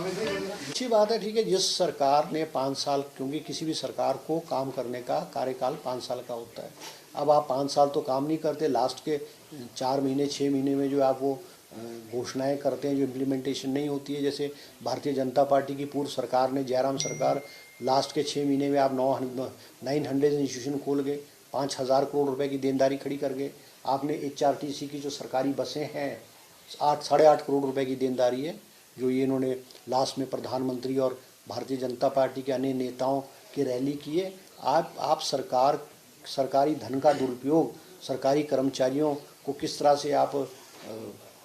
अच्छी बात है, ठीक है। जिस सरकार ने 5 साल, क्योंकि किसी भी सरकार को काम करने का कार्यकाल 5 साल का होता है। अब आप 5 साल तो काम नहीं करते, लास्ट के 4 महीने 6 महीने में जो आप वो घोषणाएं करते हैं जो इम्प्लीमेंटेशन नहीं होती है। जैसे भारतीय जनता पार्टी की पूर्व सरकार ने, जयराम सरकार, लास्ट के 6 महीने में आप 900 इंस्टीट्यूशन खोल गए, 5,000 करोड़ रुपए की देनदारी खड़ी कर गए। आपने HRTC की जो सरकारी बसें हैं, 8-8.5 करोड़ रुपए की देनदारी है जो ये इन्होंने लास्ट में प्रधानमंत्री और भारतीय जनता पार्टी के अन्य नेताओं की रैली की है। आप सरकारी धन का दुरुपयोग, सरकारी कर्मचारियों को किस तरह से आप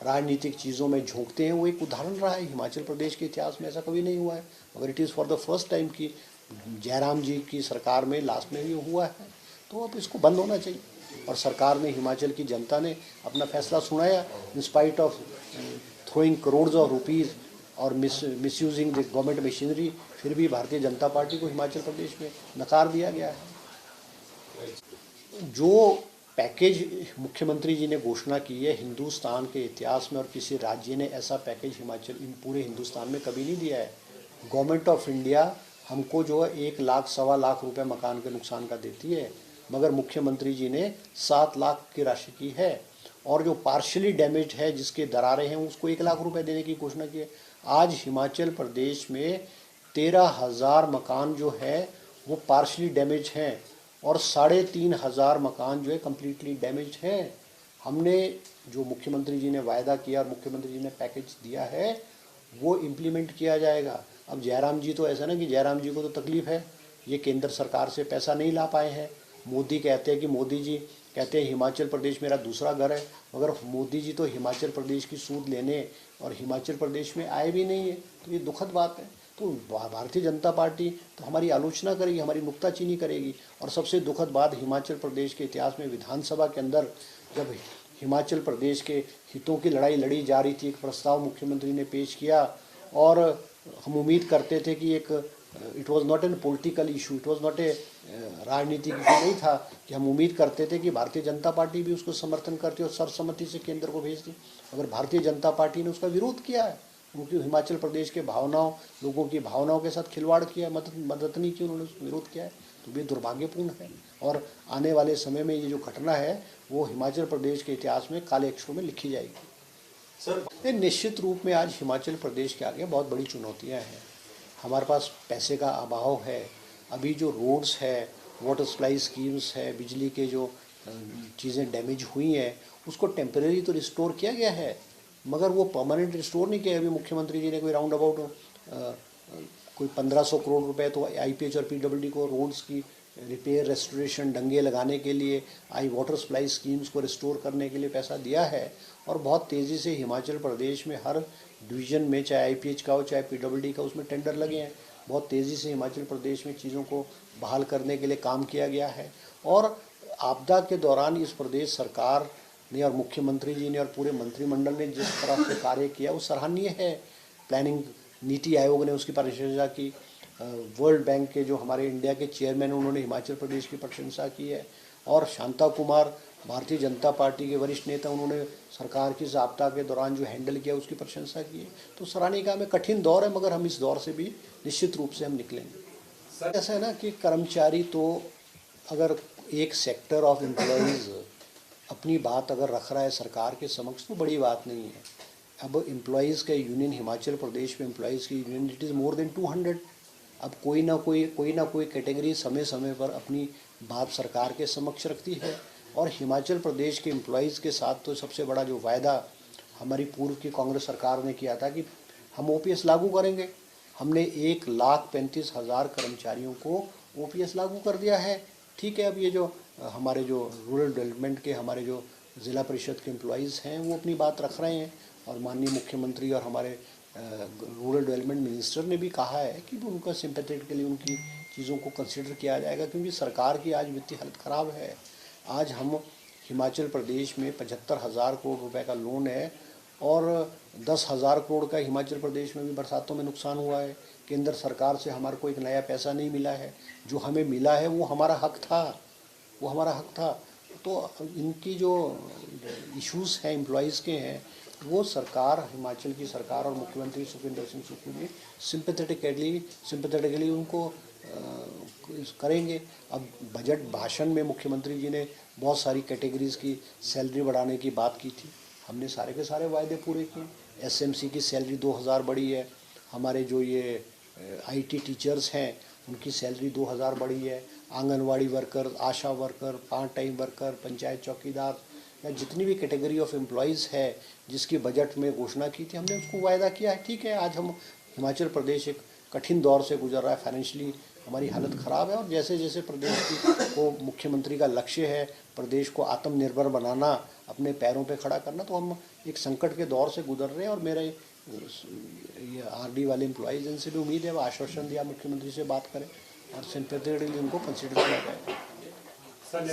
राजनीतिक चीज़ों में झोंकते हैं, वो एक उदाहरण रहा है। हिमाचल प्रदेश के इतिहास में ऐसा कभी नहीं हुआ है, मगर it is for the first time कि जयराम जी की सरकार में लास्ट में भी हुआ है। तो अब इसको बंद होना चाहिए। और सरकार ने, हिमाचल की जनता ने अपना फैसला सुनाया, in spite of throwing crores of rupees और मिसयूजिंग द गवर्नमेंट मशीनरी, फिर भी भारतीय जनता पार्टी को हिमाचल प्रदेश में नकार दिया गया है। जो पैकेज मुख्यमंत्री जी ने घोषणा की है, हिंदुस्तान के इतिहास में और किसी राज्य ने ऐसा पैकेज पूरे हिंदुस्तान में कभी नहीं दिया है। गवर्नमेंट ऑफ इंडिया हमको जो है 1 लाख 1.25 लाख रुपए मकान के नुकसान का देती है, मगर मुख्यमंत्री जी ने 7 लाख की राशि की है। और जो पार्शली डैमेज है, जिसके दरारें हैं, उसको 1 लाख रुपए देने की घोषणा की है। आज हिमाचल प्रदेश में 13,000 मकान जो है वो पार्शली डैमेज हैं और 3,500 मकान जो है कम्प्लीटली डैमेज हैं। हमने जो मुख्यमंत्री जी ने वायदा किया और मुख्यमंत्री जी ने पैकेज दिया है वो इम्प्लीमेंट किया जाएगा। अब जयराम जी तो ऐसा ना कि जयराम जी को तो तकलीफ़ है, ये केंद्र सरकार से पैसा नहीं ला पाए हैं। मोदी कहते हैं कि मोदी जी कहते हैं हिमाचल प्रदेश मेरा दूसरा घर है, मगर मोदी जी तो हिमाचल प्रदेश की सूद लेने और हिमाचल प्रदेश में आए भी नहीं है। तो ये दुखद बात है। तो भारतीय जनता पार्टी तो हमारी आलोचना करेगी, हमारी नुक्ताचीनी करेगी। और सबसे दुखद बात, हिमाचल प्रदेश के इतिहास में विधानसभा के अंदर जब हिमाचल प्रदेश के हितों की लड़ाई लड़ी जा रही थी, एक प्रस्ताव मुख्यमंत्री ने पेश किया और हम उम्मीद करते थे कि it was not an political issue, it was not a राजनीतिक इशू नहीं था, कि हम उम्मीद करते थे कि भारतीय जनता पार्टी भी उसको समर्थन करती और सर्वसम्मति से केंद्र को भेजती। अगर भारतीय जनता पार्टी ने उसका विरोध किया है, क्योंकि हिमाचल प्रदेश के भावनाओं, लोगों की भावनाओं के साथ खिलवाड़ किया, मदद नहीं की, उन्होंने उसका विरोध किया है, तो ये दुर्भाग्यपूर्ण है। और आने वाले समय में ये जो घटना है वो हिमाचल प्रदेश के इतिहास में काले अक्षरों में लिखी जाएगी। सर, निश्चित रूप में आज हिमाचल प्रदेश के आगे बहुत बड़ी चुनौतियां हैं। हमारे पास पैसे का अभाव है। अभी जो रोड्स है, वाटर सप्लाई स्कीम्स है, बिजली के जो चीज़ें डैमेज हुई हैं उसको टेम्परेरी तो रिस्टोर किया गया है, मगर वो परमानेंट रिस्टोर नहीं किया। अभी मुख्यमंत्री जी ने कोई राउंड अबाउट कोई 1,500 करोड़ रुपए तो IPH और PWD को रोड्स की रिपेयर, रेस्टोरेशन, डंगे लगाने के लिए, वाटर सप्लाई स्कीम्स को रिस्टोर करने के लिए पैसा दिया है। और बहुत तेज़ी से हिमाचल प्रदेश में हर डिवीज़न में, चाहे IPH का हो चाहे PWD का, उसमें टेंडर लगे हैं। बहुत तेज़ी से हिमाचल प्रदेश में चीज़ों को बहाल करने के लिए काम किया गया है। और आपदा के दौरान इस प्रदेश सरकार ने और मुख्यमंत्री जी ने और पूरे मंत्रिमंडल ने जिस तरह से कार्य किया वो सराहनीय है। प्लानिंग, नीति आयोग ने उसकी प्रशंसा की, वर्ल्ड बैंक के जो हमारे इंडिया के चेयरमैन हैं उन्होंने हिमाचल प्रदेश की प्रशंसा की है। और शांता कुमार, भारतीय जनता पार्टी के वरिष्ठ नेता, उन्होंने सरकार की इस आपदा के दौरान जो हैंडल किया उसकी प्रशंसा की है। तो सराहनीय काम है। कठिन दौर है, मगर हम इस दौर से भी निश्चित रूप से हम निकलेंगे। ऐसा है ना कि कर्मचारी तो, अगर एक सेक्टर ऑफ एम्प्लॉयज़ अपनी बात अगर रख रहा है सरकार के समक्ष तो बड़ी बात नहीं है। अब एम्प्लॉयज़ का यूनियन, हिमाचल प्रदेश में एम्प्लॉयज़ की union, it is more than 200। अब कोई ना कोई कैटेगरी समय समय पर अपनी बात सरकार के समक्ष रखती है। और हिमाचल प्रदेश के एम्प्लॉयज़ के साथ तो सबसे बड़ा जो वायदा हमारी पूर्व की कांग्रेस सरकार ने किया था कि हम OPS लागू करेंगे। हमने 1,35,000 कर्मचारियों को OPS लागू कर दिया है। ठीक है, अब ये जो हमारे जो रूरल डेवलपमेंट के, हमारे जो ज़िला परिषद के एम्प्लॉयज़ हैं वो अपनी बात रख रहे हैं। और माननीय मुख्यमंत्री और हमारे रूरल डेवलपमेंट मिनिस्टर ने भी कहा है कि उनका सिंपैथेटिक के लिए उनकी चीज़ों को कंसिडर किया जाएगा, क्योंकि सरकार की आज वित्तीय हालत ख़राब है। आज हम हिमाचल प्रदेश में 75,000 करोड़ रुपए का लोन है और 10,000 करोड़ का हिमाचल प्रदेश में भी बरसातों में नुकसान हुआ है। केंद्र सरकार से हमारे को एक नया पैसा नहीं मिला है। जो हमें मिला है वो हमारा हक था, वो हमारा हक था। तो इनकी जो इश्यूज़ हैं एम्प्लॉयज़ के हैं, वो सरकार, हिमाचल की सरकार और मुख्यमंत्री सुखविंदर सिंह सुक्खू जी सिंपैथेटिकली उनको करेंगे। अब बजट भाषण में मुख्यमंत्री जी ने बहुत सारी कैटेगरीज़ की सैलरी बढ़ाने की बात की थी, हमने सारे के सारे वायदे पूरे किए। एसएमसी की सैलरी 2000 बढ़ी है, हमारे जो ये आईटी टीचर्स हैं उनकी सैलरी 2000 बढ़ी है, Anganwadi worker, Asha worker, part time worker, panchayat चौकीदार या जितनी भी कैटेगरी ऑफ एम्प्लॉयज़ है जिसकी बजट में घोषणा की थी, हमने उसको वायदा किया है। ठीक है, आज हम हिमाचल प्रदेश एक कठिन दौर से गुजर रहा है, फाइनेंशियली हमारी हालत ख़राब है, और जैसे जैसे प्रदेश की को मुख्यमंत्री का लक्ष्य है प्रदेश को आत्मनिर्भर बनाना, अपने पैरों पे खड़ा करना, तो हम एक संकट के दौर से गुजर रहे हैं। और मेरे ये आरडी वाले एम्प्लॉयज़, इनसे भी उम्मीद है वो आश्वासन दिया मुख्यमंत्री से बात करें और सिंपैथेटिकली उनको कंसिडर किया जाए।